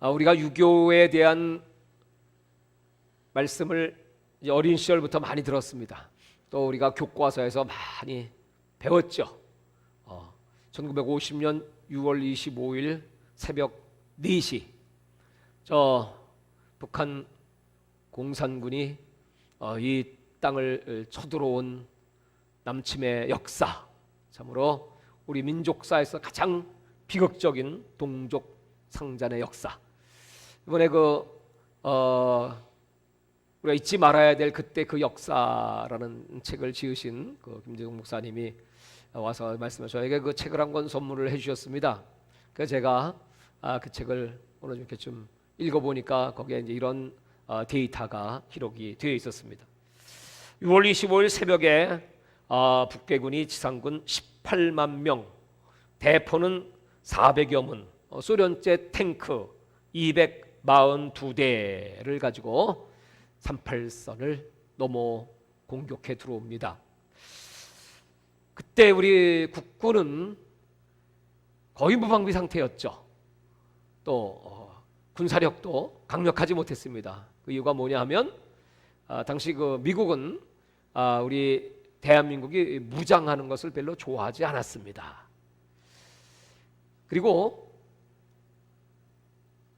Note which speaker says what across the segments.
Speaker 1: 우리가 유교에 대한 말씀을 이제 어린 시절부터 많이 들었습니다. 또 우리가 교과서에서 많이 배웠죠. 1950년 6월 25일 새벽 4시 저 북한 공산군이 이 땅을 쳐들어온 남침의 역사, 참으로 우리 민족사에서 가장 비극적인 동족 상잔의 역사. 이번에 우리가 잊지 말아야 될 그때 그 역사라는 책을 지으신 김재동 목사님이 와서 말씀을 저에게 그 책을 한 권 선물을 해주셨습니다. 그래서 제가 그 책을 오늘 이렇게 좀 읽어보니까 거기에 이제 이런 데이터가 기록이 되어 있었습니다. 6월 25일 새벽에 북괴군이 지상군 18만 명, 대포는 400여 문, 소련제 탱크 242대를 가지고 38선을 넘어 공격해 들어옵니다. 그때 우리 국군은 거의 무방비 상태였죠. 또 군사력도 강력하지 못했습니다. 그 이유가 뭐냐 하면 당시 미국은 우리 대한민국이 무장하는 것을 별로 좋아하지 않았습니다. 그리고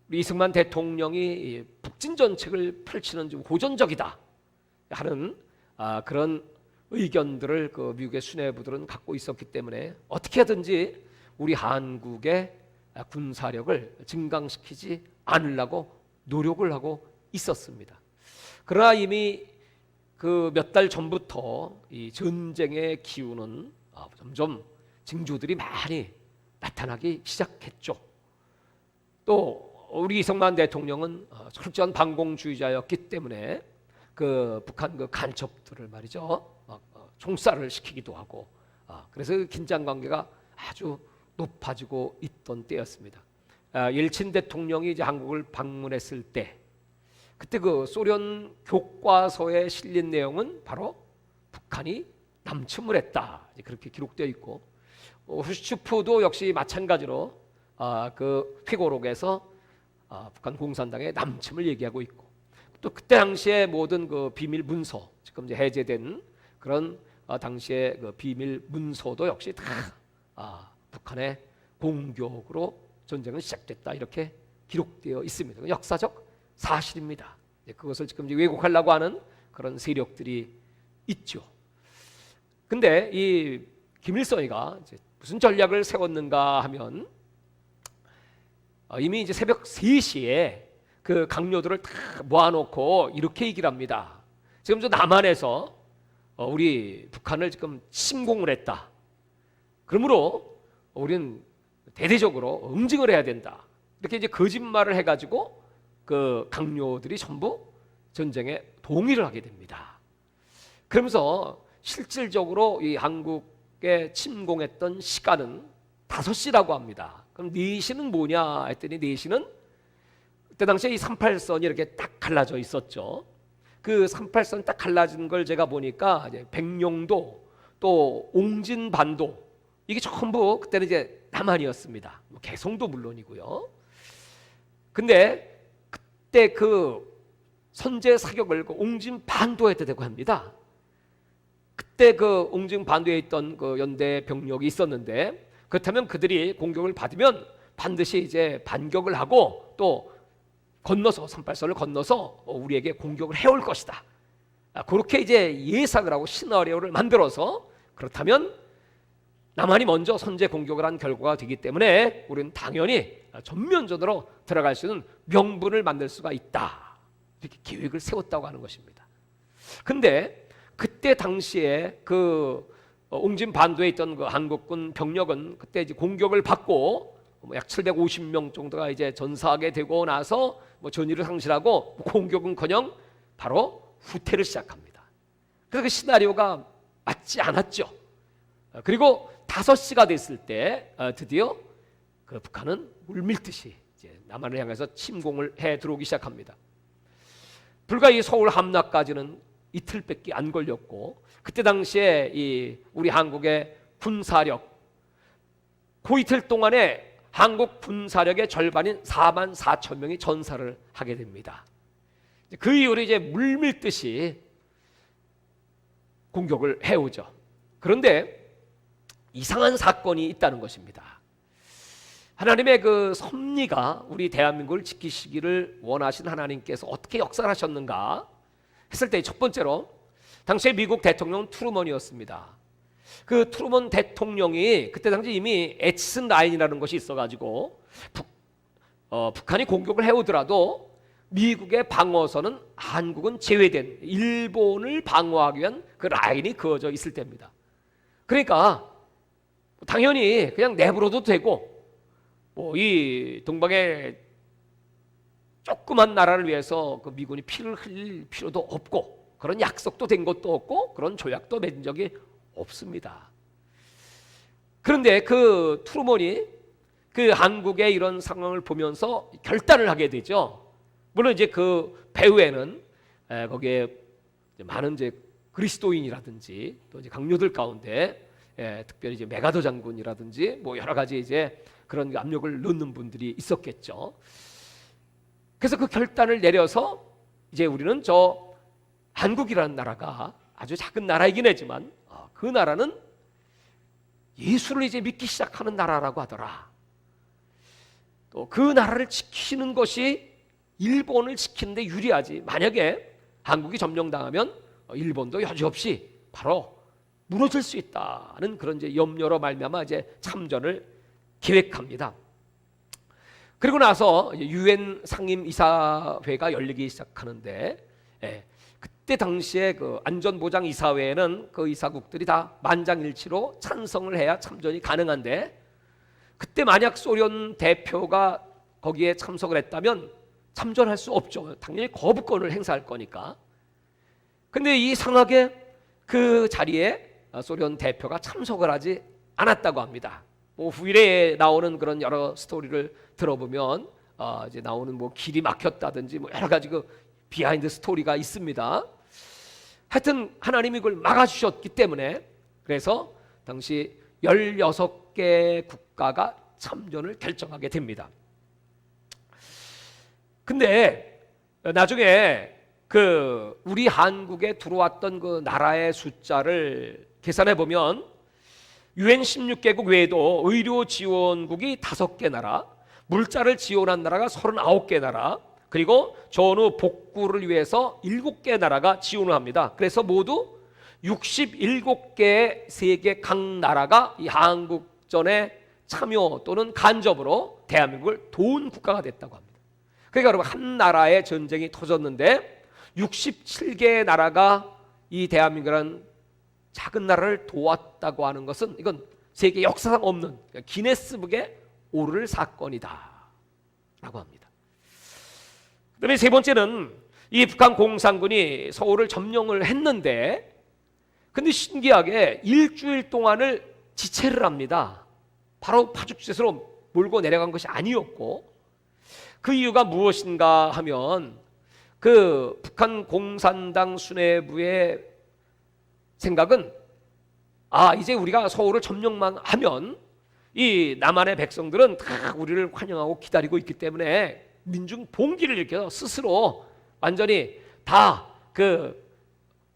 Speaker 1: 우리 이승만 대통령이 북진 정책을 펼치는 좀 고전적이다 하는 그런 의견들을 미국의 수뇌부들은 갖고 있었기 때문에 어떻게 하든지 우리 한국의 군사력을 증강시키지 않으려고 노력을 하고 있었습니다. 그러나 이미 몇 달 전부터 이 전쟁의 기운은 점점 징조들이 많이 나타나기 시작했죠. 또 우리 이승만 대통령은 철저한 반공주의자였기 때문에 북한 간첩들을 말이죠, 총살을 시키기도 하고, 그래서 긴장 관계가 아주 높아지고 있던 때였습니다. 옐친 대통령이 이제 한국을 방문했을 때, 그때 소련 교과서에 실린 내용은 바로 북한이 남침을 했다, 그렇게 기록되어 있고, 후슈초프도 역시 마찬가지로 회고록에서 북한 공산당의 남침을 얘기하고 있고, 또 그때 당시에 모든 비밀 문서, 지금 이제 해제된 그런 당시의 비밀 문서도 역시 다 북한의 공격으로 전쟁은 시작됐다, 이렇게 기록되어 있습니다. 역사적 사실입니다. 그것을 지금 이제 왜곡하려고 하는 그런 세력들이 있죠. 근데 이 김일성이가 이제 무슨 전략을 세웠는가 하면, 이미 이제 새벽 3시에 그 강요들을 다 모아놓고 이렇게 얘기를 합니다. 지금 저 남한에서 우리 북한을 지금 침공을 했다. 그러므로 우리는 대대적으로 응징을 해야 된다. 이렇게 이제 거짓말을 해가지고 그 강요들이 전부 전쟁에 동의를 하게 됩니다. 그러면서 실질적으로 이 한국에 침공했던 시간은 5시라고 합니다. 그럼 4시는 뭐냐 했더니 4시는 그때 당시에 이 38선이 이렇게 딱 갈라져 있었죠. 그 38선 딱 갈라진 걸 제가 보니까 이제 백령도 또 옹진반도, 이게 전부 그때는 이제 남한이었습니다. 개성도 물론이고요. 근데 그때 선제 사격을 옹진반도에 했다고 합니다. 그때 옹진반도에 있던 연대 병력이 있었는데, 그렇다면 그들이 공격을 받으면 반드시 이제 반격을 하고 또 건너서 38선을 건너서 우리에게 공격을 해올 것이다. 그렇게 이제 예상을 하고 시나리오를 만들어서, 그렇다면 남한이 먼저 선제 공격을 한 결과가 되기 때문에 우리는 당연히 전면전으로 들어갈 수 있는 명분을 만들 수가 있다, 이렇게 계획을 세웠다고 하는 것입니다. 근데 그때 당시에 옹진반도에 있던 한국군 병력은 그때 이제 공격을 받고 약 750명 정도가 이제 전사하게 되고 나서 전의를 상실하고 공격은커녕 바로 후퇴를 시작합니다. 그래서 그 시나리오가 맞지 않았죠. 그리고 5시가 됐을 때 드디어 북한은 물밀듯이 이제 남한을 향해서 침공을 해 들어오기 시작합니다. 불과 이 서울 함락까지는 이틀밖에 안 걸렸고, 그때 당시에 우리 한국의 군사력, 그 이틀 동안에 한국 군사력의 절반인 4만 4천 명이 전사를 하게 됩니다. 그 이후로 이제 물밀듯이 공격을 해오죠. 그런데 이상한 사건이 있다는 것입니다. 하나님의 그 섭리가 우리 대한민국을 지키시기를 원하신 하나님께서 어떻게 역사를 하셨는가 했을 때 첫 번째로 당시에 미국 대통령 트루먼이었습니다. 그 트루먼 대통령이 그때 당시 이미 에치슨 라인이라는 것이 있어가지고 북한이 공격을 해오더라도 미국의 방어선은 한국은 제외된 일본을 방어하기 위한 그 라인이 그어져 있을 때입니다. 그러니까 당연히 그냥 내버려도 되고 뭐 이 동방의 조그만 나라를 위해서 그 미군이 피를 흘릴 필요도 없고 그런 약속도 된 것도 없고 그런 조약도 맺은 적이 없습니다. 그런데 그 트루먼이 그 한국의 이런 상황을 보면서 결단을 하게 되죠. 물론 이제 그 배후에는 거기에 많은 이제 그리스도인이라든지 또 이제 강요들 가운데 특별히 이제 메가더 장군이라든지 뭐 여러 가지 이제 그런 압력을 넣는 분들이 있었겠죠. 그래서 그 결단을 내려서 이제 우리는 저 한국이라는 나라가 아주 작은 나라이긴 하지만 그 나라는 예수를 이제 믿기 시작하는 나라라고 하더라. 또 그 나라를 지키는 것이 일본을 지키는데 유리하지. 만약에 한국이 점령당하면 일본도 여지없이 바로 무너질 수 있다는 그런 이제 염려로 말미암아 이제 참전을 계획합니다. 그리고 나서 유엔 상임 이사회가 열리기 시작하는데 그때 당시에 그 안전보장 이사회에는 그 이사국들이 다 만장일치로 찬성을 해야 참전이 가능한데 그때 만약 소련 대표가 거기에 참석을 했다면 참전할 수 없죠. 당연히 거부권을 행사할 거니까. 근데 이상하게 그 자리에 소련 대표가 참석을 하지 않았다고 합니다. 뭐 후일에 나오는 그런 여러 스토리를 들어보면 이제 나오는 뭐 길이 막혔다든지 뭐 여러 가지 그 비하인드 스토리가 있습니다. 하여튼 하나님이 그걸 막아주셨기 때문에 그래서 당시 16개 국가가 참전을 결정하게 됩니다. 근데 나중에 그 우리 한국에 들어왔던 그 나라의 숫자를 계산해 보면 유엔 16개국 외에도 의료 지원국이 5개 나라, 물자를 지원한 나라가 39개 나라, 그리고 전후 복구를 위해서 7개 나라가 지원을 합니다. 그래서 모두 67개의 세계 각 나라가 이 한국전에 참여 또는 간접으로 대한민국을 도운 국가가 됐다고 합니다. 그러니까 여러분 한 나라의 전쟁이 터졌는데 67개의 나라가 이 대한민국이라는 작은 나라를 도왔다고 하는 것은 이건 세계 역사상 없는 기네스북에 오를 사건이다 라고 합니다. 그 다음에 세 번째는 이 북한 공산군이 서울을 점령을 했는데 근데 신기하게 일주일 동안을 지체를 합니다. 바로 파죽지세로 몰고 내려간 것이 아니었고 그 이유가 무엇인가 하면 그 북한 공산당 수뇌부의 생각은 이제 우리가 서울을 점령만 하면 이 남한의 백성들은 다 우리를 환영하고 기다리고 있기 때문에 민중 봉기를 일으켜서 스스로 완전히 다 그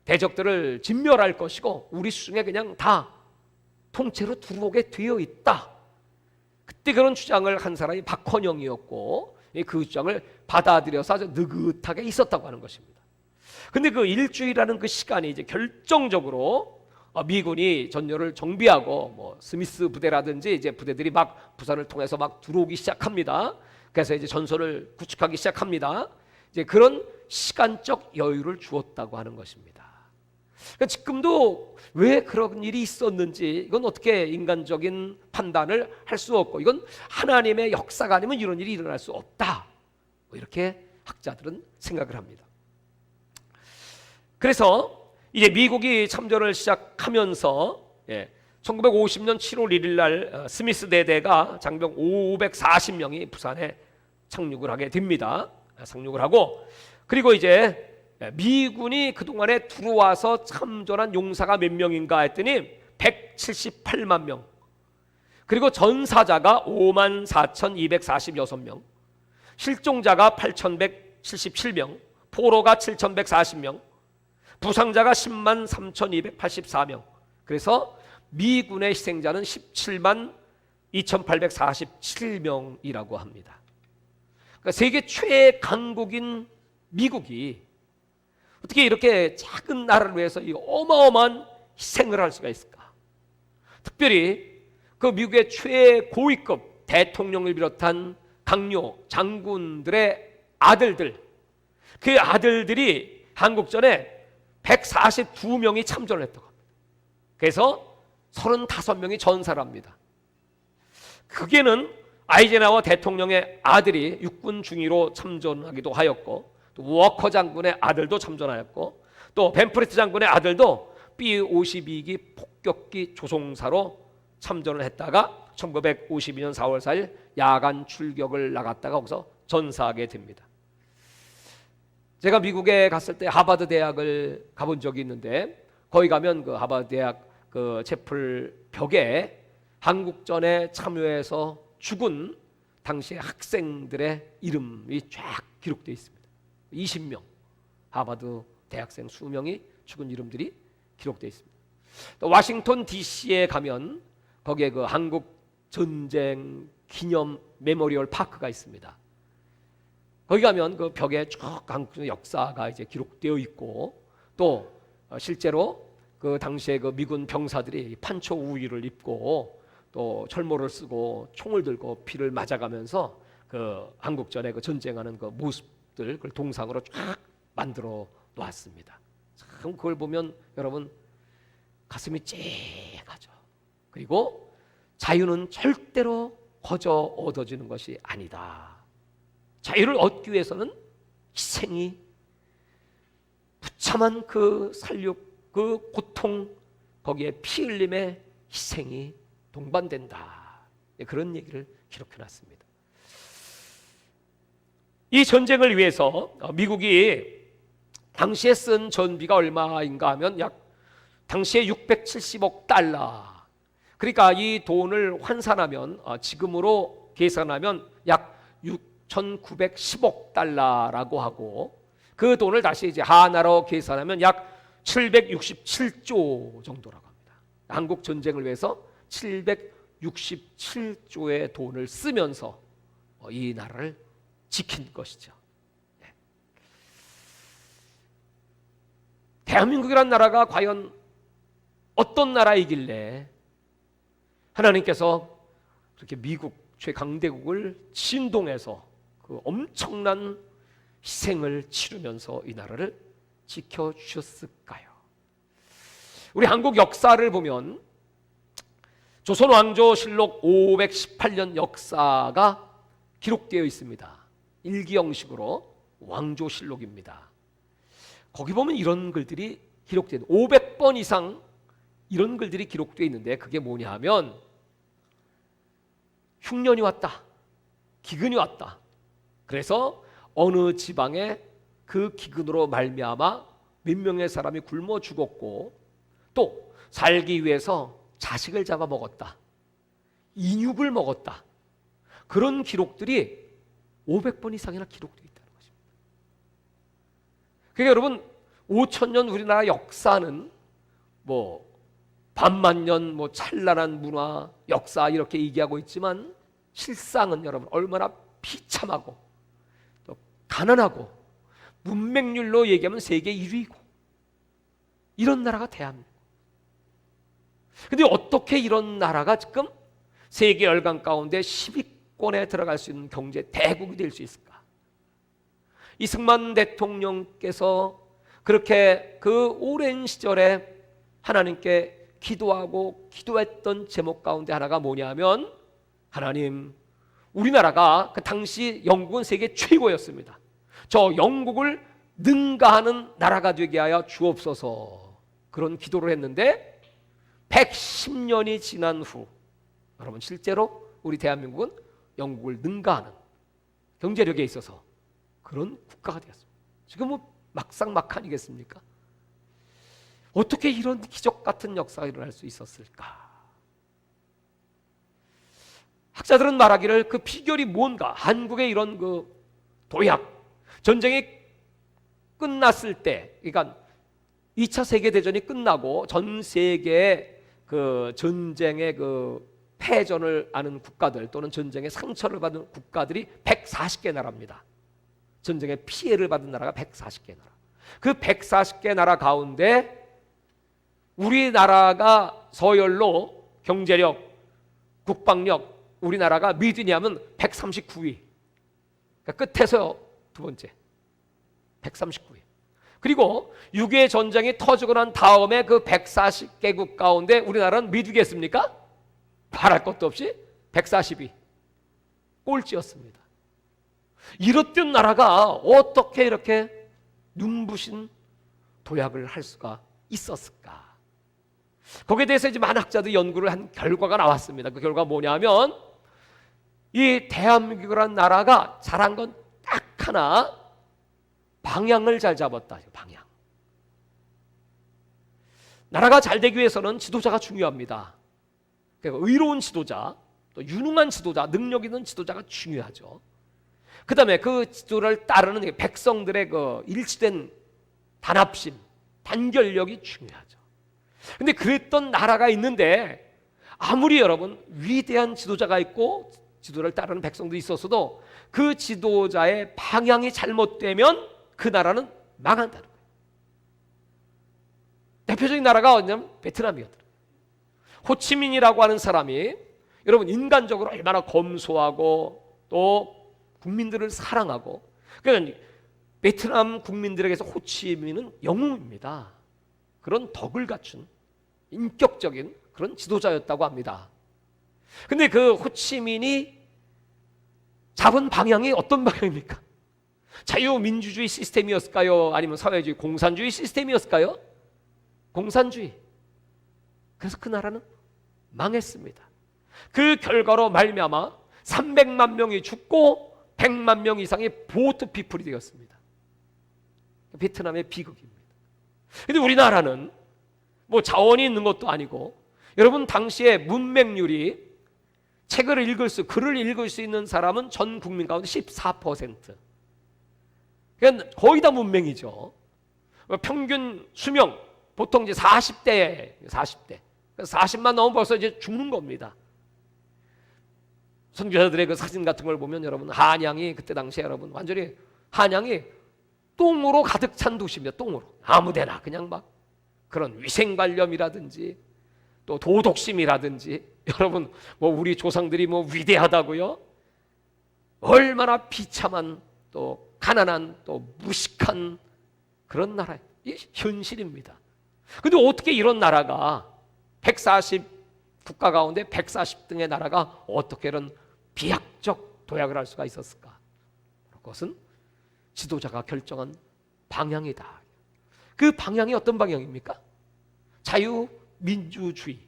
Speaker 1: 대적들을 진멸할 것이고 우리 수중에 그냥 다 통째로 들어오게 되어 있다. 그때 그런 주장을 한 사람이 박헌영이었고 그 주장을 받아들여서 아주 느긋하게 있었다고 하는 것입니다. 근데 그 일주일이라는 그 시간이 이제 결정적으로 미군이 전열을 정비하고 뭐 스미스 부대라든지 이제 부대들이 막 부산을 통해서 막 들어오기 시작합니다. 그래서 이제 전선을 구축하기 시작합니다. 이제 그런 시간적 여유를 주었다고 하는 것입니다. 그러니까 지금도 왜 그런 일이 있었는지 이건 어떻게 인간적인 판단을 할 수 없고 이건 하나님의 역사가 아니면 이런 일이 일어날 수 없다. 뭐 이렇게 학자들은 생각을 합니다. 그래서 이제 미국이 참전을 시작하면서 1950년 7월 1일 날 스미스 대대가 장병 540명이 부산에 착륙을 하게 됩니다. 상륙을 하고 그리고 이제 미군이 그동안에 들어와서 참전한 용사가 몇 명인가 했더니 178만 명. 그리고 전사자가 54,246명, 실종자가 8,177명, 포로가 7,140명, 부상자가 10만 3,284명. 그래서 미군의 희생자는 17만 2,847명이라고 합니다. 그러니까 세계 최강국인 미국이 어떻게 이렇게 작은 나라를 위해서 이 어마어마한 희생을 할 수가 있을까? 특별히 그 미국의 최고위급 대통령을 비롯한 강요, 장군들의 아들들, 그 아들들이 한국전에 142명이 참전을 했다고 합니다. 그래서 35명이 전사를 합니다. 그게는 아이젠하워 대통령의 아들이 육군 중위로 참전하기도 하였고, 또 워커 장군의 아들도 참전하였고, 또 벤프레트 장군의 아들도 B-52기 폭격기 조종사로 참전을 했다가 1952년 4월 4일 야간 출격을 나갔다가 거기서 전사하게 됩니다. 제가 미국에 갔을 때 하버드 대학을 가본 적이 있는데, 거기 가면 그 하버드 대학 그 채플 벽에 한국전에 참여해서 죽은 당시의 학생들의 이름이 쫙 기록되어 있습니다. 20명 하버드 대학생 수명이 죽은 이름들이 기록되어 있습니다. 또 워싱턴 DC에 가면 거기에 그 한국 전쟁 기념 메모리얼 파크가 있습니다. 거기 가면 그 벽에 쭉 한국 역사가 이제 기록되어 있고, 또 실제로 그 당시에 그 미군 병사들이 판초 우위를 입고 또 철모를 쓰고 총을 들고 피를 맞아가면서 그 한국전에 그 전쟁하는 그 모습들, 그걸 동상으로 쫙 만들어 놨습니다. 참 그걸 보면 여러분 가슴이 찡하죠. 그리고 자유는 절대로 거저 얻어지는 것이 아니다. 자유를 얻기 위해서는 희생이, 부참한 그 살육, 그 고통, 거기에 피 흘림의 희생이 동반된다. 그런 얘기를 기록해놨습니다. 이 전쟁을 위해서 미국이 당시에 쓴 전비가 얼마인가 하면 약 당시에 670억 달러. 그러니까 이 돈을 환산하면 지금으로 계산하면 약 6,910억 달러라고 하고, 그 돈을 다시 이제 하나로 계산하면 약 767조 정도라고 합니다. 한국 전쟁을 위해서 767조의 돈을 쓰면서 이 나라를 지킨 것이죠. 대한민국이란 나라가 과연 어떤 나라이길래 하나님께서 그렇게 미국 최강대국을 진동해서 그 엄청난 희생을 치르면서 이 나라를 지켜주셨을까요? 우리 한국 역사를 보면 조선왕조실록 518년 역사가 기록되어 있습니다. 일기 형식으로 왕조실록입니다. 거기 보면 이런 글들이 기록되어 있는 500번 이상 이런 글들이 기록되어 있는데, 그게 뭐냐 하면 흉년이 왔다, 기근이 왔다. 그래서 어느 지방에 그 기근으로 말미암아 몇 명의 사람이 굶어 죽었고, 또 살기 위해서 자식을 잡아 먹었다, 인육을 먹었다. 그런 기록들이 500번 이상이나 기록되어 있다는 것입니다. 그러니까 여러분 5,000년 우리나라 역사는 뭐 반만년 뭐 찬란한 문화 역사 이렇게 얘기하고 있지만, 실상은 여러분 얼마나 비참하고 또 가난하고 문맹률로 얘기하면 세계 1위고 이런 나라가 대한민국. 근데 어떻게 이런 나라가 지금 세계 열강 가운데 10위권에 들어갈 수 있는 경제 대국이 될 수 있을까? 이승만 대통령께서 그렇게 그 오랜 시절에 하나님께 기도하고 기도했던 제목 가운데 하나가 뭐냐면, 하나님, 우리나라가 그 당시 영국은 세계 최고였습니다. 저 영국을 능가하는 나라가 되게 하여 주옵소서. 그런 기도를 했는데 110년이 지난 후 여러분 실제로 우리 대한민국은 영국을 능가하는 경제력에 있어서 그런 국가가 되었습니다. 지금 뭐 막상막하니겠습니까? 어떻게 이런 기적 같은 역사가 일어날 수 있었을까? 학자들은 말하기를 그 비결이 뭔가, 한국의 이런 그 도약, 전쟁이 끝났을 때, 그러니까 2차 세계대전이 끝나고 전 세계 그 전쟁의 그 패전을 아는 국가들 또는 전쟁의 상처를 받은 국가들이 140개 나라입니다. 전쟁의 피해를 받은 나라가 140개 나라. 그 140개 나라 가운데 우리나라가 서열로 경제력, 국방력, 우리나라가 몇 위냐면 139위. 그러니까 끝에서 두 번째. 139위. 그리고 6.25 전쟁이 터지고 난 다음에 그 140개국 가운데 우리나라는 몇 위겠습니까? 말할 것도 없이 142. 꼴찌였습니다. 이렇던 나라가 어떻게 이렇게 눈부신 도약을 할 수가 있었을까? 거기에 대해서 이제 많은 학자들이 연구를 한 결과가 나왔습니다. 그 결과가 뭐냐면 이 대한민국이라는 나라가 잘한 건 딱 하나, 방향을 잘 잡았다. 방향. 나라가 잘 되기 위해서는 지도자가 중요합니다. 그러니까 의로운 지도자, 또 유능한 지도자, 능력 있는 지도자가 중요하죠. 그 다음에 그 지도를 따르는 백성들의 그 일치된 단합심, 단결력이 중요하죠. 근데 그랬던 나라가 있는데 아무리 여러분 위대한 지도자가 있고 지도를 따르는 백성도 있었어도 그 지도자의 방향이 잘못되면 그 나라는 망한다는 거예요. 대표적인 나라가 어디냐면 베트남이었더라고요. 호치민이라고 하는 사람이 여러분 인간적으로 얼마나 검소하고 또 국민들을 사랑하고, 그러니까 베트남 국민들에게서 호치민은 영웅입니다. 그런 덕을 갖춘 인격적인 그런 지도자였다고 합니다. 근데 그 호치민이 잡은 방향이 어떤 방향입니까? 자유민주주의 시스템이었을까요? 아니면 사회주의 공산주의 시스템이었을까요? 공산주의. 그래서 그 나라는 망했습니다. 그 결과로 말미암아 300만 명이 죽고 100만 명 이상의 보트 피플이 되었습니다. 베트남의 비극입니다. 근데 우리나라는 뭐 자원이 있는 것도 아니고, 여러분 당시에 문맹률이 책을 읽을 수, 글을 읽을 수 있는 사람은 전 국민 가운데 14%. 그러니까 거의 다 문맹이죠. 평균 수명 보통 이제 40대. 40만 넘으면 벌써 이제 죽는 겁니다. 선교사들의 그 사진 같은 걸 보면 여러분 한양이 그때 당시에 여러분 완전히 한양이 똥으로 가득 찬 도시입니다. 똥으로. 아무데나 그냥 막 그런 위생관념이라든지 또 도덕심이라든지, 여러분 뭐 우리 조상들이 뭐 위대하다고요? 얼마나 비참한 또 가난한 또 무식한 그런 나라, 이 현실입니다. 근데 어떻게 이런 나라가 140 국가 가운데 140등의 나라가 어떻게 이런 비약적 도약을 할 수가 있었을까? 그것은 지도자가 결정한 방향이다. 그 방향이 어떤 방향입니까? 자유민주주의.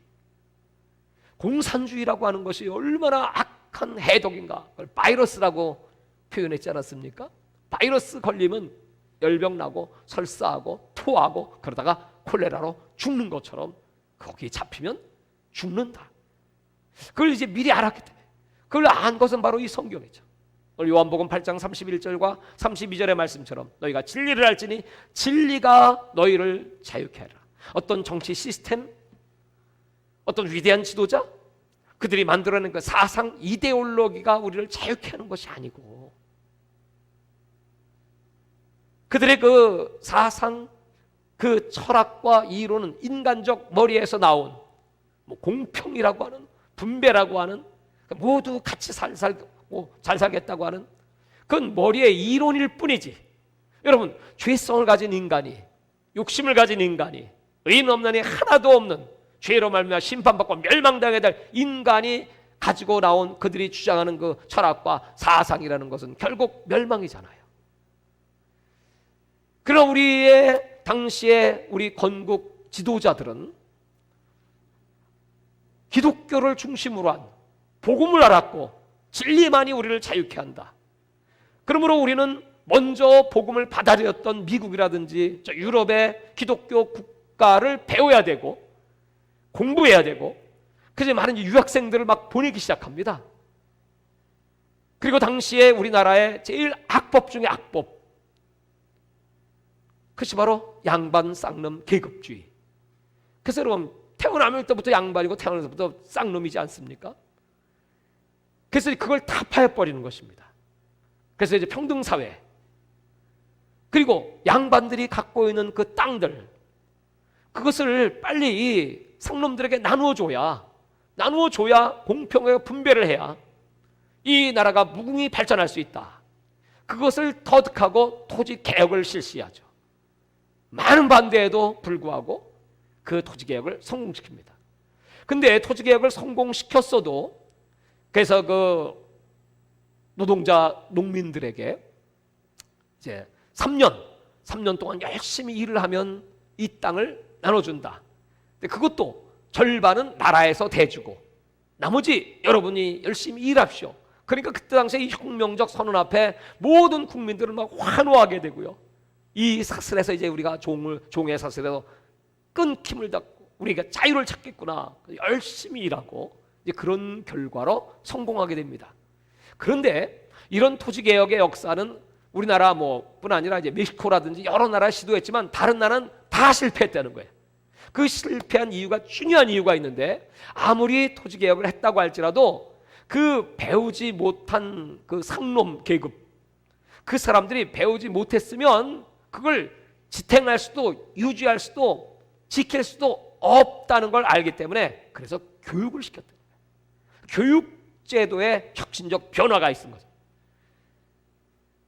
Speaker 1: 공산주의라고 하는 것이 얼마나 악한 해독인가, 그걸 바이러스라고 표현했지 않았습니까? 바이러스 걸리면 열병 나고 설사하고 토하고 그러다가 콜레라로 죽는 것처럼 거기에 잡히면 죽는다. 그걸 이제 미리 알았기 때문에, 그걸 안 것은 바로 이 성경이죠. 오늘 요한복음 8장 31절과 32절의 말씀처럼 너희가 진리를 알지니 진리가 너희를 자유케 하리라. 어떤 정치 시스템, 어떤 위대한 지도자, 그들이 만들어낸 그 사상 이데올로기가 우리를 자유케 하는 것이 아니고, 그들의 그 사상, 그 철학과 이론은 인간적 머리에서 나온 뭐 공평이라고 하는, 분배라고 하는, 모두 같이 잘 살겠다고 하는 그건 머리의 이론일 뿐이지, 여러분 죄성을 가진 인간이, 욕심을 가진 인간이, 의인 없나니 하나도 없는 죄로 말미암아 심판받고 멸망당해야 될 인간이 가지고 나온 그들이 주장하는 그 철학과 사상이라는 것은 결국 멸망이잖아요. 그러나 우리의 당시에 우리 건국 지도자들은 기독교를 중심으로 한 복음을 알았고 진리만이 우리를 자유케 한다. 그러므로 우리는 먼저 복음을 받아들였던 미국이라든지 유럽의 기독교 국가를 배워야 되고 공부해야 되고, 그래서 많은 유학생들을 막 보내기 시작합니다. 그리고 당시에 우리나라의 제일 악법 중에 악법, 그것이 바로 양반 쌍놈 계급주의. 그래서 여러분, 태어나면 때부터 양반이고 태어나서부터 쌍놈이지 않습니까? 그래서 그걸 타파해버리는 것입니다. 그래서 이제 평등사회, 그리고 양반들이 갖고 있는 그 땅들, 그것을 빨리 쌍놈들에게 나누어줘야 공평하게 분배를 해야 이 나라가 무궁히 발전할 수 있다. 그것을 터득하고 토지 개혁을 실시하죠. 많은 반대에도 불구하고 그 토지 개혁을 성공시킵니다. 근데 토지 개혁을 성공시켰어도, 그래서 그 노동자 농민들에게 이제 3년 동안 열심히 일을 하면 이 땅을 나눠준다. 근데 그것도 절반은 나라에서 대주고 나머지 여러분이 열심히 일합시오. 그러니까 그때 당시에 이 혁명적 선언 앞에 모든 국민들은 막 환호하게 되고요. 이 사슬에서 이제 우리가 종의 사슬에서 끊김을 닫고 우리가 자유를 찾겠구나. 열심히 일하고 이제 그런 결과로 성공하게 됩니다. 그런데 이런 토지개혁의 역사는 우리나라 뿐 아니라 이제 멕시코라든지 여러 나라 시도했지만 다른 나라는 다 실패했다는 거예요. 그 실패한 이유가, 중요한 이유가 있는데, 아무리 토지개혁을 했다고 할지라도 그 배우지 못한 그 상놈 계급, 그 사람들이 배우지 못했으면 그걸 지탱할 수도 유지할 수도 지킬 수도 없다는 걸 알기 때문에, 그래서 교육을 시켰다. 교육제도에 혁신적 변화가 있은 거죠.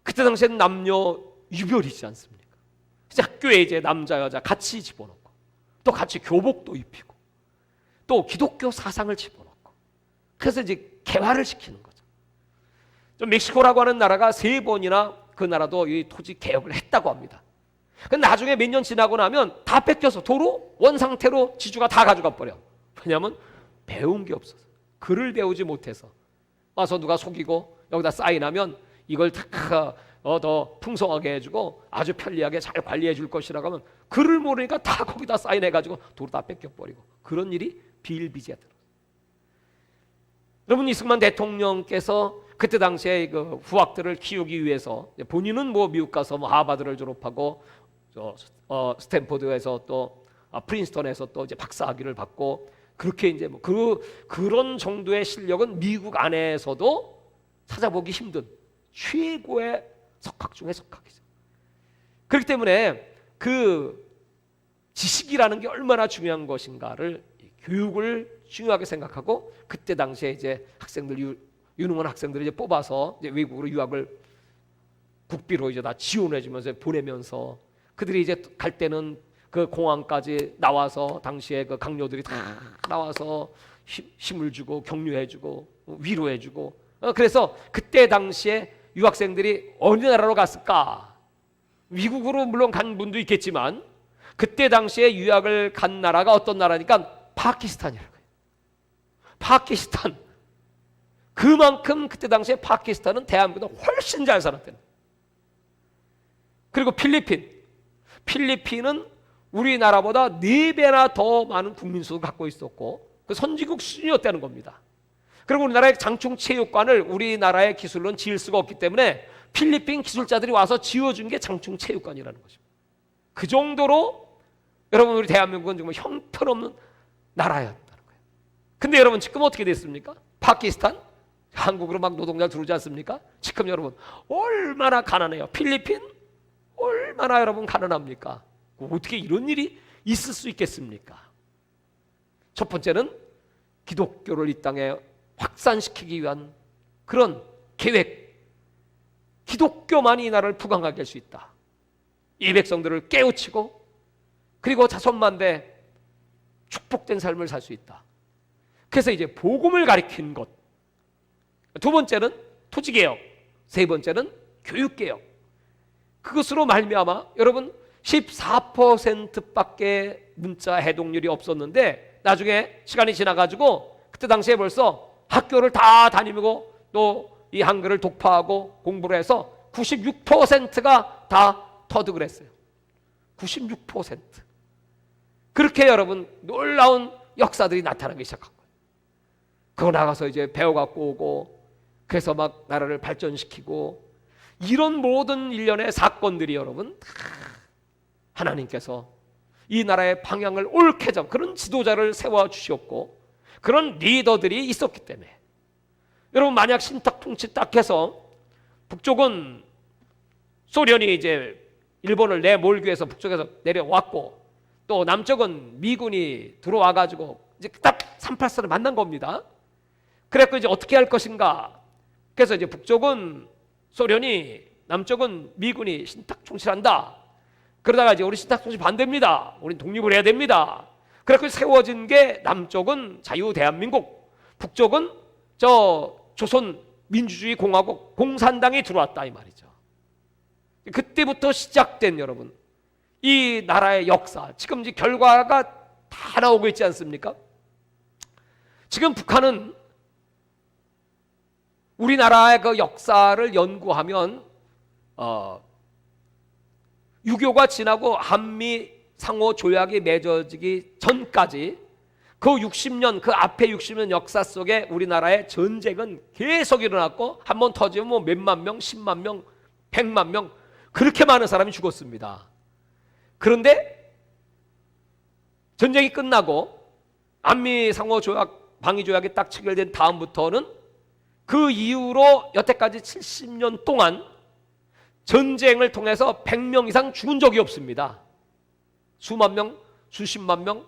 Speaker 1: 그때 당시에는 남녀 유별이지 않습니까? 이제 학교에 이제 남자 여자 같이 집어넣고 또 같이 교복도 입히고 또 기독교 사상을 집어넣고, 그래서 이제 개화를 시키는 거죠. 좀 멕시코라고 하는 나라가 3번이나 그 나라도 이 토지 개혁을 했다고 합니다. 근데 나중에 몇 년 지나고 나면 다 뺏겨서 도로 원상태로 지주가 다 가져가 버려. 왜냐하면 배운 게 없어서, 글을 배우지 못해서. 와서 누가 속이고 여기다 사인하면 이걸 더 풍성하게 해주고 아주 편리하게 잘 관리해 줄 것이라고 하면 글을 모르니까 다 거기다 사인해가지고 도로 다 뺏겨버리고, 그런 일이 비일비재하더라고요. 여러분, 이승만 대통령께서 그때 당시에 그 후학들을 키우기 위해서, 본인은 미국 가서 하버드를 졸업하고 스탠포드에서 또 프린스턴에서 또 이제 박사학위를 받고, 그렇게 이제 그런 정도의 실력은 미국 안에서도 찾아보기 힘든 최고의 석학 중에 석학이죠. 그렇기 때문에 그 지식이라는 게 얼마나 중요한 것인가를, 교육을 중요하게 생각하고, 그때 당시에 이제 학생들, 유능한 학생들을 이제 뽑아서 이제 외국으로 유학을 국비로 이제 다 지원해주면서 보내면서, 그들이 이제 갈 때는 그 공항까지 나와서 당시에 그 강요들이 다 나와서 힘을 주고 격려해주고 위로해주고, 그래서 그때 당시에 유학생들이 어느 나라로 갔을까? 미국으로 물론 간 분도 있겠지만 그때 당시에 유학을 간 나라가 어떤 나라니까 파키스탄이라고 해요. 파키스탄. 그만큼 그때 당시에 파키스탄은 대한민국보다 훨씬 잘 살았대요. 그리고 필리핀은 우리나라보다 4배나 더 많은 국민 수를 갖고 있었고 그 선진국 수준이었다는 겁니다. 그리고 우리나라의 장충체육관을 우리나라의 기술로는 지을 수가 없기 때문에 필리핀 기술자들이 와서 지어준 게 장충체육관이라는 거죠. 그 정도로 여러분, 우리 대한민국은 정말 형편없는 나라였다는 거예요. 근데 여러분, 지금 어떻게 됐습니까? 파키스탄? 한국으로 막 노동자 들어오지 않습니까? 지금 여러분 얼마나 가난해요. 필리핀? 얼마나 여러분 가난합니까? 어떻게 이런 일이 있을 수 있겠습니까? 첫 번째는 기독교를 이 땅에 확산시키기 위한 그런 계획, 기독교만이 이 나라를 부강하게 할 수 있다. 이 백성들을 깨우치고 그리고 자손만대 축복된 삶을 살 수 있다. 그래서 이제 복음을 가리킨 것. 두 번째는 토지개혁, 세 번째는 교육개혁. 그것으로 말미암아 여러분 14%밖에 문자 해독률이 없었는데 나중에 시간이 지나가지고 그때 당시에 벌써 학교를 다 다니고 또 이 한글을 독파하고 공부를 해서 96%가 다 터득을 했어요. 96%. 그렇게 여러분 놀라운 역사들이 나타나기 시작한 거예요. 그거 나가서 이제 배워갖고 오고 그래서 막 나라를 발전시키고 이런 모든 일련의 사건들이 여러분 다 하나님께서 이 나라의 방향을 옳게 잡 그런 지도자를 세워주셨고 그런 리더들이 있었기 때문에 여러분 만약 신탁 통치 딱 해서 북쪽은 소련이 이제 일본을 내몰기 위해서 북쪽에서 내려왔고 또 남쪽은 미군이 들어와 가지고 이제 딱 384를 만난 겁니다. 그래서 이제 어떻게 할 것인가? 그래서 이제 북쪽은 소련이 남쪽은 미군이 신탁 통치한다. 그러다가 이제 우리 신탁 통치 반대입니다. 우린 독립을 해야 됩니다. 그래서 세워진 게 남쪽은 자유대한민국, 북쪽은 저 조선 민주주의 공화국 공산당이 들어왔다 이 말이죠. 그때부터 시작된 여러분 이 나라의 역사 지금 이제 결과가 다 나오고 있지 않습니까? 지금 북한은 우리나라의 그 역사를 연구하면 6.25가 지나고 한미 상호 조약이 맺어지기 전까지 그 60년 그 앞에 60년 역사 속에 우리나라의 전쟁은 계속 일어났고 한번 터지면 뭐 몇만 명, 10만 명, 100만 명 그렇게 많은 사람이 죽었습니다. 그런데 전쟁이 끝나고 한미 상호 조약 방위 조약이 딱 체결된 다음부터는 그 이후로 여태까지 70년 동안 전쟁을 통해서 100명 이상 죽은 적이 없습니다. 수만 명, 수십만 명,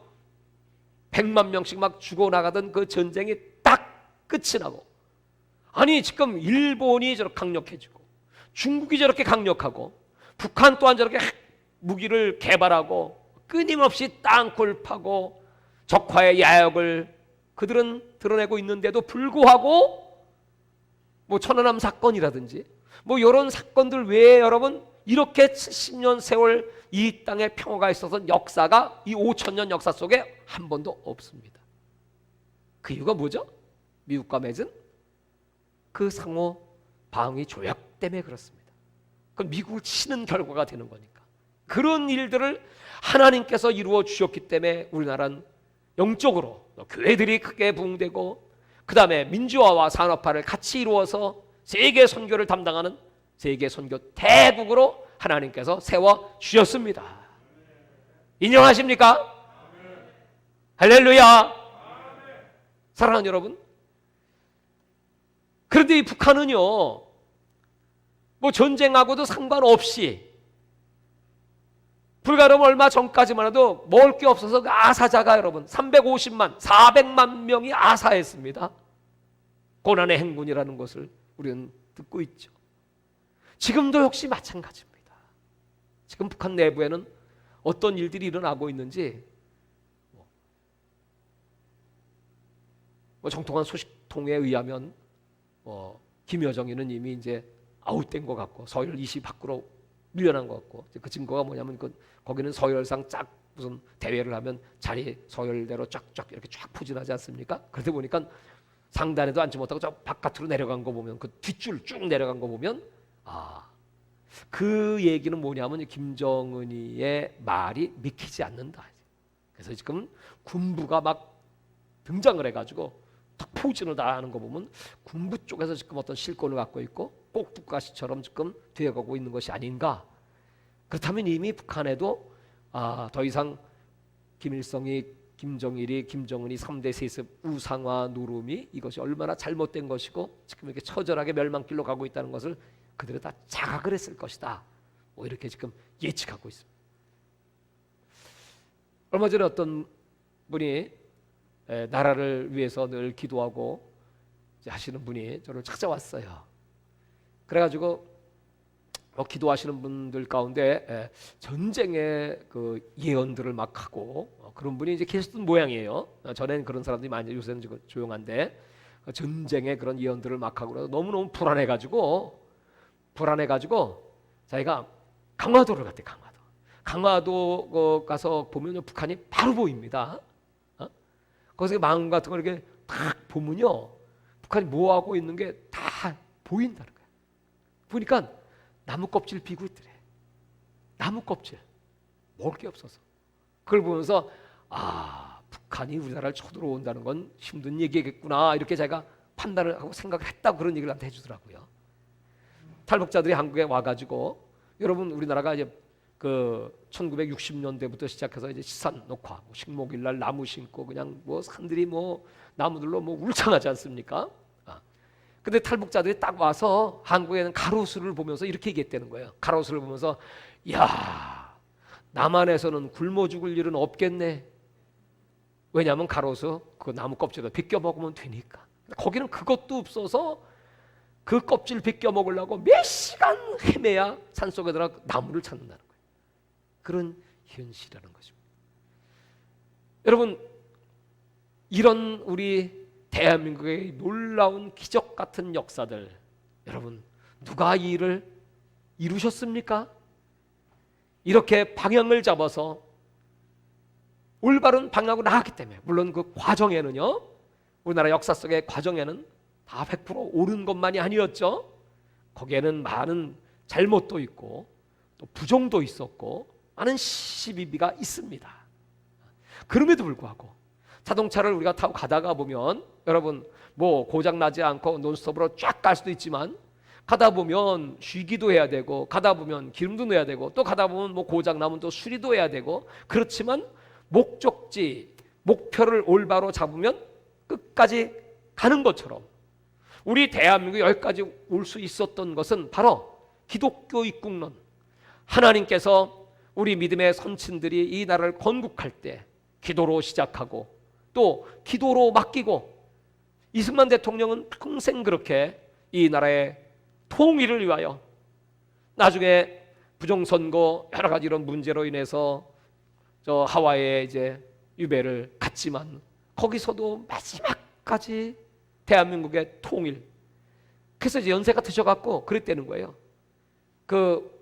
Speaker 1: 100만 명씩 막 죽어나가던 그 전쟁이 딱 끝이 나고 아니 지금 일본이 저렇게 강력해지고 중국이 저렇게 강력하고 북한 또한 저렇게 무기를 개발하고 끊임없이 땅굴 파고 적화의 야욕을 그들은 드러내고 있는데도 불구하고 뭐 천안함 사건이라든지 뭐 이런 사건들 외에 여러분 이렇게 70년 세월 이 땅에 평화가 있어서 역사가 이 5,000년 역사 속에 한 번도 없습니다. 그 이유가 뭐죠? 미국과 맺은 그 상호 방위 조약 때문에 그렇습니다. 그건 미국을 치는 결과가 되는 거니까. 그런 일들을 하나님께서 이루어 주셨기 때문에 우리나라는 영적으로 교회들이 크게 부흥되고 그 다음에 민주화와 산업화를 같이 이루어서 세계 선교를 담당하는 세계 선교 대국으로 하나님께서 세워 주셨습니다. 인정하십니까? 할렐루야. 사랑하는 여러분, 그런데 이 북한은요 뭐 전쟁하고도 상관없이 불가름 얼마 전까지만 해도 먹을 게 없어서 그 아사자가 여러분 350만 400만 명이 아사했습니다. 고난의 행군이라는 것을 우리는 듣고 있죠. 지금도 역시 마찬가지입니다. 지금 북한 내부에는 어떤 일들이 일어나고 있는지 정통한 소식통에 의하면 김여정이는 이미 이제 아웃된 것 같고 서열 20 밖으로 밀려난 것 같고 그 증거가 뭐냐면 거기는 서열상 쫙 무슨 대회를 하면 자리 서열대로 쫙쫙 이렇게 쫙 포진하지 않습니까? 그러다 보니까 상단에도 앉지 못하고 저 바깥으로 내려간 거 보면 그 뒷줄 쭉 내려간 거 보면 그 얘기는 뭐냐면 김정은이의 말이 믿기지 않는다. 그래서 지금 군부가 막 등장을 해가지고 딱 포진을 다 하는 거 보면 군부 쪽에서 지금 어떤 실권을 갖고 있고 꼭두가시처럼 지금 되어가고 있는 것이 아닌가. 그렇다면 이미 북한에도 더 이상 김일성이 김정일이 김정은이 3대 세습 우상화 노름이 이것이 얼마나 잘못된 것이고 지금 이렇게 처절하게 멸망길로 가고 있다는 것을 그들이 다 자각을 했을 것이다. 뭐 이렇게 지금 예측하고 있습니다. 얼마 전에 어떤 분이 나라를 위해서 늘 기도하고 하시는 분이 저를 찾아왔어요. 그래가지고 기도하시는 분들 가운데 전쟁의 그 예언들을 막 하고 그런 분이 이제 계셨던 모양이에요. 전에는 그런 사람들이 많이 요새는 조용한데 전쟁의 그런 예언들을 막 하고 너무너무 불안해가지고 자기가 강화도를 갔대. 강화도 가서 보면요 북한이 바로 보입니다. 거기서 망원 같은 걸 이렇게 딱 보면요 북한이 뭐 하고 있는 게 다 보인다는 거예요. 보니까 나무 껍질 비고 있더래. 나무 껍질 먹을 게 없어서 그걸 보면서 북한이 우리나라를 쳐들어온다는 건 힘든 얘기겠구나 이렇게 자기가 판단을 하고 생각을 했다고 그런 얘기를 나한테 해주더라고요. 탈북자들이 한국에 와가지고 여러분 우리나라가 이제 그 1960년대부터 시작해서 이제 시산 녹화, 뭐 식목일날 나무 심고 그냥 뭐 산들이 뭐 나무들로 뭐 울창하지 않습니까? 근데 탈북자들이 딱 와서 한국에는 가로수를 보면서 이렇게 얘기했다는 거예요. 가로수를 보면서 야, 남한에서는 굶어 죽을 일은 없겠네. 왜냐하면 가로수 그 나무 껍질을 벗겨 먹으면 되니까. 거기는 그것도 없어서 그 껍질 벗겨 먹으려고 몇 시간 헤매야 산속에 들어가 나무를 찾는다는 거예요. 그런 현실이라는 것입니다. 여러분, 이런 우리 대한민국의 놀라운 기적 같은 역사들, 여러분 누가 이 일을 이루셨습니까? 이렇게 방향을 잡아서 올바른 방향으로 나갔기 때문에, 물론 그 과정에는요, 우리나라 역사 속의 과정에는 다 100% 옳은 것만이 아니었죠. 거기에는 많은 잘못도 있고 또 부정도 있었고 많은 시비비가 있습니다. 그럼에도 불구하고 자동차를 우리가 타고 가다가 보면 여러분 뭐 고장 나지 않고 논스톱으로 쫙 갈 수도 있지만 가다 보면 쉬기도 해야 되고 가다 보면 기름도 넣어야 되고 또 가다 보면 뭐 고장 나면 또 수리도 해야 되고, 그렇지만 목적지 목표를 올바로 잡으면 끝까지 가는 것처럼 우리 대한민국 여기까지 올 수 있었던 것은 바로 기독교 입국론, 하나님께서 우리 믿음의 선친들이 이 나라를 건국할 때 기도로 시작하고 또 기도로 맡기고, 이승만 대통령은 평생 그렇게 이 나라의 통일을 위하여, 나중에 부정선거 여러 가지 이런 문제로 인해서 저 하와이에 이제 유배를 갔지만 거기서도 마지막까지 대한민국의 통일, 그래서 이제 연세가 드셔갖고 그랬다는 거예요. 그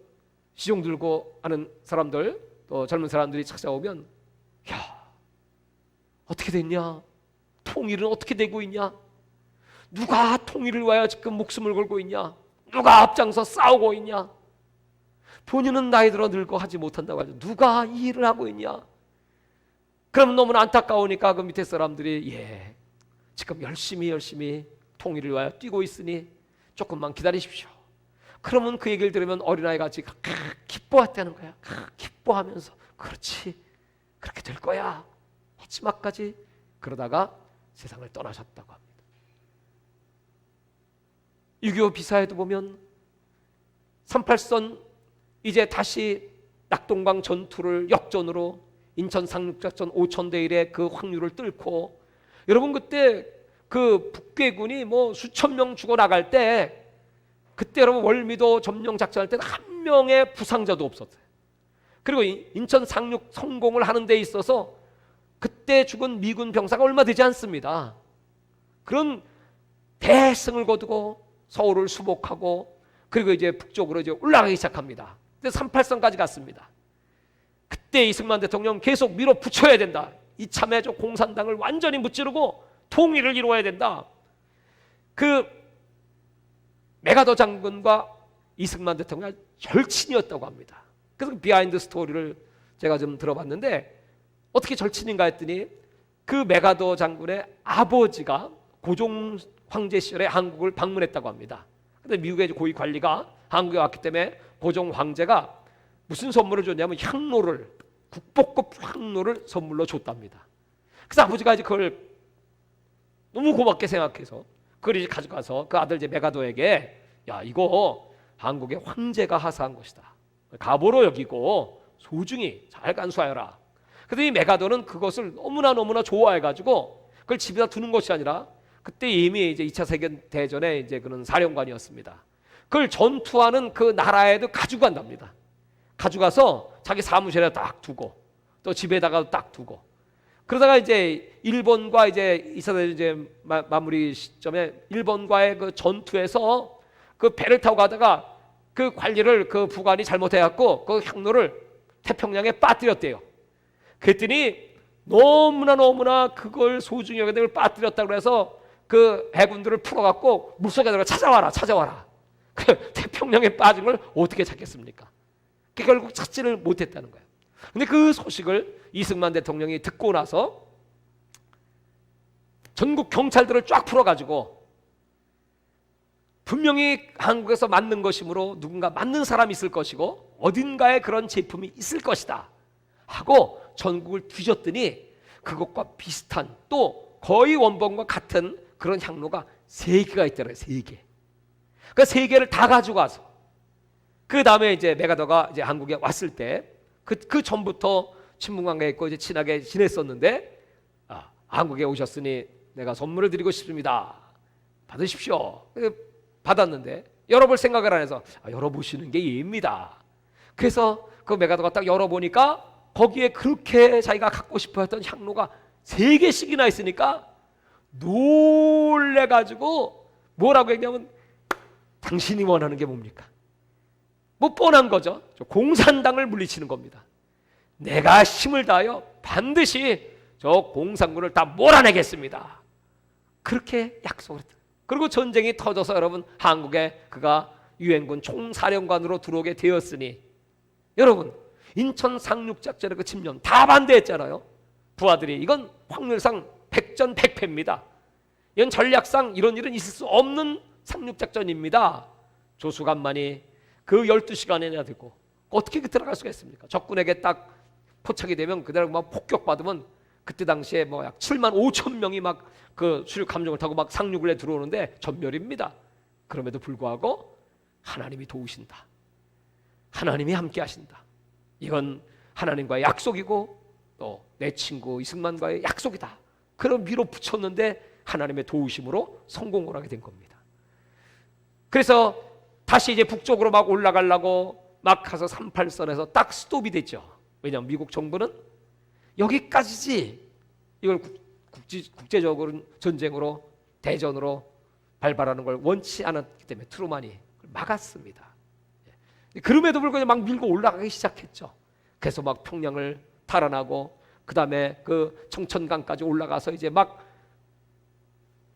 Speaker 1: 시종 들고 하는 사람들, 또 젊은 사람들이 찾아오면 야, 어떻게 됐냐? 통일은 어떻게 되고 있냐? 누가 통일을 위하여 지금 목숨을 걸고 있냐? 누가 앞장서 싸우고 있냐? 본인은 나이 들어 늙어 하지 못한다고 하죠. 누가 이 일을 하고 있냐? 그럼 너무나 안타까우니까 그 밑에 사람들이 지금 열심히 통일을 위하여 뛰고 있으니 조금만 기다리십시오. 그러면 그 얘기를 들으면 어린아이같이 기뻐했다는 거야. 기뻐하면서 그렇지, 그렇게 될 거야. 마지막까지 그러다가 세상을 떠나셨다고 합니다. 6.25 비사에도 보면 38선 이제 다시 낙동강 전투를 역전으로 인천 상륙작전 5,000대 1의 그 확률을 뚫고, 여러분 그때 그 북괴군이 뭐 수천 명 죽어 나갈 때, 그때 여러분 월미도 점령 작전할 때는 한 명의 부상자도 없었어요. 그리고 인천 상륙 성공을 하는 데 있어서 그때 죽은 미군 병사가 얼마 되지 않습니다. 그런 대승을 거두고 서울을 수복하고 그리고 이제 북쪽으로 이제 올라가기 시작합니다. 그래서 38선까지 갔습니다. 그때 이승만 대통령 계속 밀어붙여야 된다. 이참에 저 공산당을 완전히 무찌르고 통일을 이루어야 된다. 그 메가더 장군과 이승만 대통령 절친이었다고 합니다. 그래서 그 비하인드 스토리를 제가 좀 들어봤는데, 어떻게 절친인가 했더니 그 메가더 장군의 아버지가 고종 황제 시절에 한국을 방문했다고 합니다. 근데 미국의 고위 관리가 한국에 왔기 때문에 고종 황제가 무슨 선물을 줬냐면 향로를, 국보급 향로를 선물로 줬답니다. 그래서 아버지가 이제 그걸 너무 고맙게 생각해서 그걸 이제 가져가서 그 아들 이제 메가더에게, 야, 이거 한국의 황제가 하사한 것이다, 가보로 여기고 소중히 잘 간수하여라. 그랬더니 메가더는 그것을 너무나 좋아해가지고 그걸 집에다 두는 것이 아니라, 그때 이미 이제 2차 세계대전에 이제 그런 사령관이었습니다. 그걸 전투하는 그 나라에도 가지고 간답니다. 가져가서 자기 사무실에 딱 두고 또 집에다가 딱 두고, 그러다가 이제 일본과 이제 2차 대전 이제 마무리 시점에 일본과의 그 전투에서 그 배를 타고 가다가 그 관리를 그 부관이 잘못해갖고 그 향로를 태평양에 빠뜨렸대요. 그랬더니 너무나 그걸 소중히 여기다 빠뜨렸다고 해서 그 해군들을 풀어갖고 물속에 들어가 찾아와라. 그 태평양에 빠진 걸 어떻게 찾겠습니까? 결국 찾지를 못했다는 거예요. 근데 그 소식을 이승만 대통령이 듣고 나서 전국 경찰들을 쫙 풀어가지고 분명히 한국에서 만든 것이므로 누군가 만든 사람이 있을 것이고 어딘가에 그런 제품이 있을 것이다 하고 전국을 뒤졌더니 그것과 비슷한 또 거의 원본과 같은 그런 향로가 3개가 있더라고요. 3개. 그 3개를 다 가지고 와서 그 다음에 이제 메가더가 이제 한국에 왔을 때 그 전부터 친분관계 있고 이제 친하게 지냈었는데 한국에 오셨으니 내가 선물을 드리고 싶습니다. 받으십시오. 받았는데 열어볼 생각을 안 해서 열어보시는 게 예입니다. 그래서 그 메가더가 딱 열어보니까 거기에 그렇게 자기가 갖고 싶어 했던 향로가 3개씩이나 있으니까 놀래가지고 뭐라고 했냐면 당신이 원하는 게 뭡니까? 뭐 뻔한 거죠. 공산당을 물리치는 겁니다. 내가 힘을 다하여 반드시 저 공산군을 다 몰아내겠습니다. 그렇게 약속을 했다. 그리고 전쟁이 터져서 여러분 한국에 그가 유엔군 총사령관으로 들어오게 되었으니 여러분 인천 상륙작전의 그 침략 다 반대했잖아요. 부하들이 이건 확률상 백전백패입니다. 이건 전략상 이런 일은 있을 수 없는 상륙작전입니다. 조수간만이 그 12시간이나 되고 어떻게 들어갈 수가 있습니까? 적군에게 딱 포착이 되면 그대로 막 폭격받으면 그때 당시에 뭐 약 7만 5천 명이 막 그 수륙 함정을 타고 막 상륙을 해 들어오는데 전멸입니다. 그럼에도 불구하고 하나님이 도우신다. 하나님이 함께 하신다. 이건 하나님과의 약속이고 또 내 친구 이승만과의 약속이다. 그런 밀어붙였는데 하나님의 도우심으로 성공을 하게 된 겁니다. 그래서 다시 이제 북쪽으로 막 올라가려고 막 가서 38선에서 딱 스톱이 됐죠. 왜냐하면 미국 정부는 여기까지지 이걸 국제적으로 전쟁으로 대전으로 발발하는 걸 원치 않았기 때문에 트루만이 막았습니다. 그럼에도 불구하고 막 밀고 올라가기 시작했죠. 그래서 막 평양을 탈환하고 그 다음에 그 청천강까지 올라가서 이제 막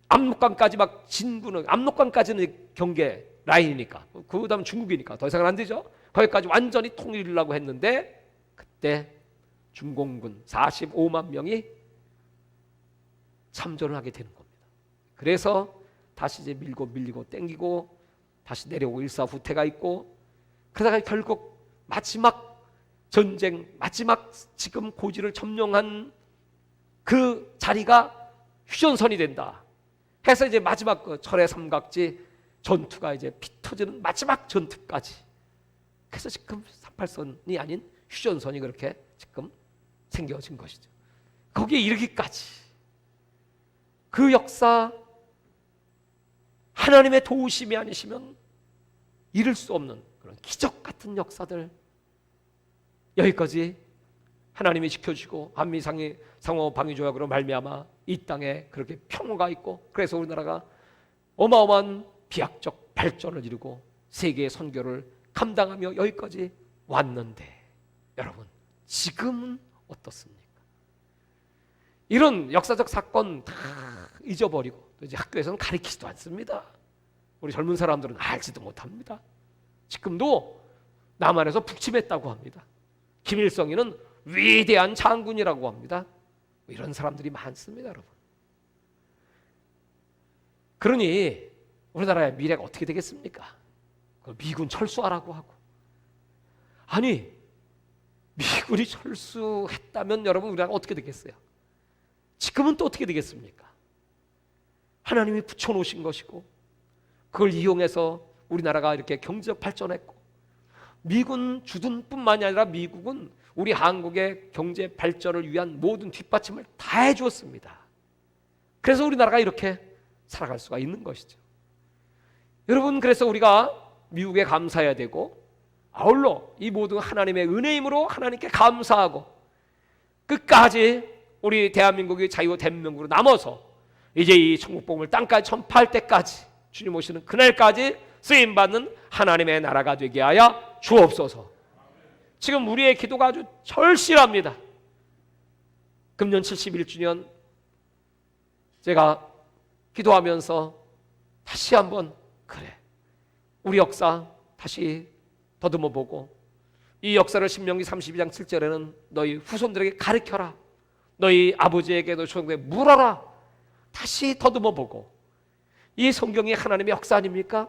Speaker 1: 압록강까지 막 진군을 압록강까지는 경계 라인이니까 그 다음 중국이니까 더 이상은 안 되죠. 거기까지 완전히 통일하려고 했는데 그때 중공군 45만 명이 참전을 하게 되는 겁니다. 그래서 다시 이제 밀리고 땡기고 다시 내려오고 일사후퇴가 있고 그러다가 결국 마지막 전쟁 마지막 지금 고지를 점령한 그 자리가 휴전선이 된다 해서 이제 마지막 그 철의 삼각지 전투가 이제 피 터지는 마지막 전투까지 그래서 지금 38선이 아닌 휴전선이 그렇게 지금 생겨진 것이죠. 거기에 이르기까지 그 역사 하나님의 도우심이 아니시면 이룰 수 없는 그런 기적 같은 역사들 여기까지 하나님이 지켜주고 한미상의 상호 방위조약으로 말미암아 이 땅에 그렇게 평화가 있고 그래서 우리나라가 어마어마한 비약적 발전을 이루고 세계의 선교를 감당하며 여기까지 왔는데 여러분 지금은 어떻습니까? 이런 역사적 사건 다 잊어버리고 또 이제 학교에서는 가르치지도 않습니다. 우리 젊은 사람들은 알지도 못합니다. 지금도 남한에서 북침했다고 합니다. 김일성이는 위대한 장군이라고 합니다. 이런 사람들이 많습니다, 여러분. 그러니 우리나라의 미래가 어떻게 되겠습니까? 미군 철수하라고 하고 아니 미군이 철수했다면 여러분 우리나라가 어떻게 되겠어요? 지금은 또 어떻게 되겠습니까? 하나님이 붙여놓으신 것이고 그걸 이용해서 우리나라가 이렇게 경제적 발전했고 미군 주둔뿐만이 아니라 미국은 우리 한국의 경제 발전을 위한 모든 뒷받침을 다 해주었습니다. 그래서 우리나라가 이렇게 살아갈 수가 있는 것이죠. 여러분 그래서 우리가 미국에 감사해야 되고 아울러 이 모든 하나님의 은혜임으로 하나님께 감사하고 끝까지 우리 대한민국이 자유대한민국으로 남아서 이제 이 천국복음을 땅까지 전파할 때까지 주님 오시는 그날까지 쓰임받는 하나님의 나라가 되게 하여 주옵소서. 지금 우리의 기도가 아주 절실합니다. 금년 71주년 제가 기도하면서 다시 한번 그래 우리 역사 다시 더듬어 보고 이 역사를 신명기 32장 7절에는 너희 후손들에게 가르쳐라 너희 아버지에게도 조상에게 물어라 다시 더듬어 보고 이 성경이 하나님의 역사 아닙니까?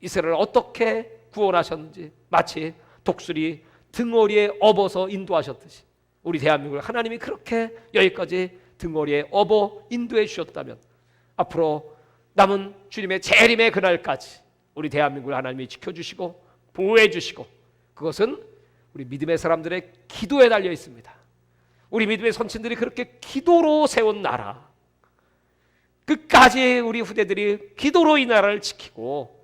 Speaker 1: 이스라엘을 어떻게 구원하셨는지 마치 독수리 등허리에 업어서 인도하셨듯이 우리 대한민국을 하나님이 그렇게 여기까지 등허리에 업어 인도해 주셨다면 앞으로 남은 주님의 재림의 그날까지 우리 대한민국을 하나님이 지켜주시고 보호해 주시고, 그것은 우리 믿음의 사람들의 기도에 달려 있습니다. 우리 믿음의 선친들이 그렇게 기도로 세운 나라, 끝까지 우리 후대들이 기도로 이 나라를 지키고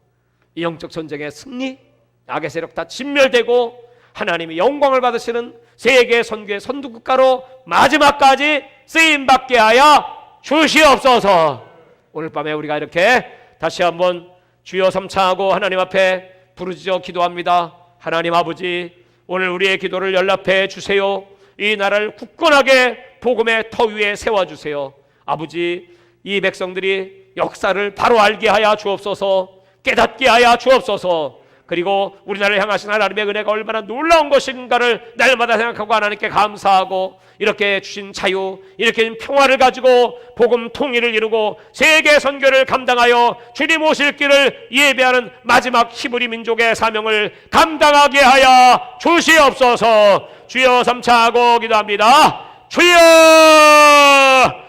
Speaker 1: 이 영적 전쟁의 승리, 악의 세력 다 진멸되고 하나님이 영광을 받으시는 세계 선교의 선두국가로 마지막까지 쓰임받게 하여 주시옵소서. 오늘 밤에 우리가 이렇게 다시 한번 주여 삼창하고 하나님 앞에 부르짖어 기도합니다. 하나님 아버지, 오늘 우리의 기도를 연락해 주세요. 이 나라를 굳건하게 복음의 터 위에 세워주세요. 아버지, 이 백성들이 역사를 바로 알게 하여 주옵소서. 깨닫게 하여 주옵소서. 그리고 우리나라를 향하신 하나님의 은혜가 얼마나 놀라운 것인가를 날마다 생각하고 하나님께 감사하고, 이렇게 주신 자유, 이렇게 평화를 가지고 복음 통일을 이루고 세계 선교를 감당하여 주님 오실 길을 예배하는 마지막 히브리 민족의 사명을 감당하게 하여 주시옵소서. 주여 삼차하고 기도합니다. 주여